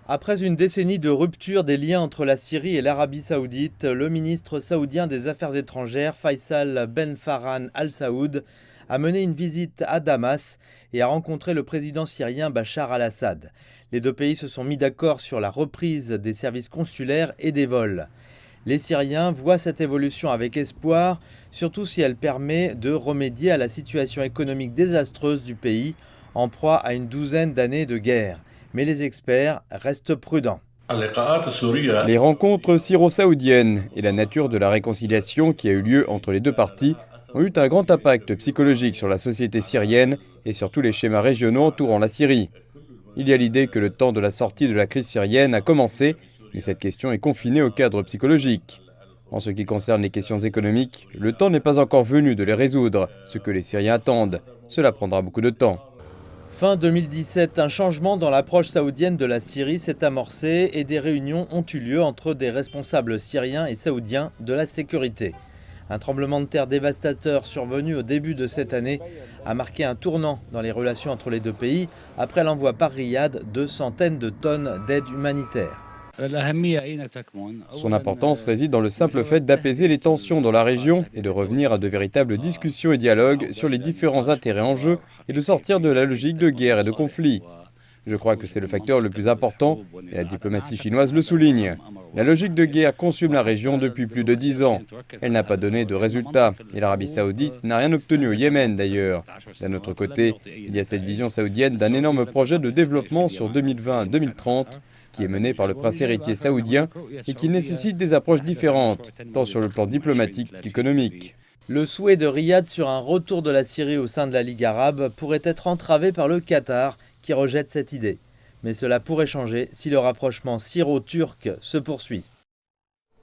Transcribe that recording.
Après une décennie de rupture des liens entre la Syrie et l'Arabie Saoudite, le ministre saoudien des Affaires étrangères, Faisal Ben Farhan Al Saoud, a mené une visite à Damas et a rencontré le président syrien Bachar al-Assad. Les deux pays se sont mis d'accord sur la reprise des services consulaires et des vols. Les Syriens voient cette évolution avec espoir, surtout si elle permet de remédier à la situation économique désastreuse du pays, en proie à une douzaine d'années de guerre. Mais les experts restent prudents. Les rencontres syro-saoudiennes et la nature de la réconciliation qui a eu lieu entre les deux parties ont eu un grand impact psychologique sur la société syrienne et sur tous les schémas régionaux entourant la Syrie. Il y a l'idée que le temps de la sortie de la crise syrienne a commencé, mais cette question est confinée au cadre psychologique. En ce qui concerne les questions économiques, le temps n'est pas encore venu de les résoudre, ce que les Syriens attendent. Cela prendra beaucoup de temps. Fin 2017, un changement dans l'approche saoudienne de la Syrie s'est amorcé et des réunions ont eu lieu entre des responsables syriens et saoudiens de la sécurité. Un tremblement de terre dévastateur survenu au début de cette année a marqué un tournant dans les relations entre les deux pays après l'envoi par Riyad de centaines de tonnes d'aide humanitaire. Son importance réside dans le simple fait d'apaiser les tensions dans la région et de revenir à de véritables discussions et dialogues sur les différents intérêts en jeu et de sortir de la logique de guerre et de conflit. Je crois que c'est le facteur le plus important et la diplomatie chinoise le souligne. La logique de guerre consume la région depuis plus de 10 ans. Elle n'a pas donné de résultats et l'Arabie Saoudite n'a rien obtenu au Yémen d'ailleurs. D'un autre côté, il y a cette vision saoudienne d'un énorme projet de développement sur 2020-2030 qui est mené par le prince héritier saoudien et qui nécessite des approches différentes, tant sur le plan diplomatique qu'économique. Le souhait de Riyad sur un retour de la Syrie au sein de la Ligue arabe pourrait être entravé par le Qatar, qui rejette cette idée. Mais cela pourrait changer si le rapprochement syro-turc se poursuit.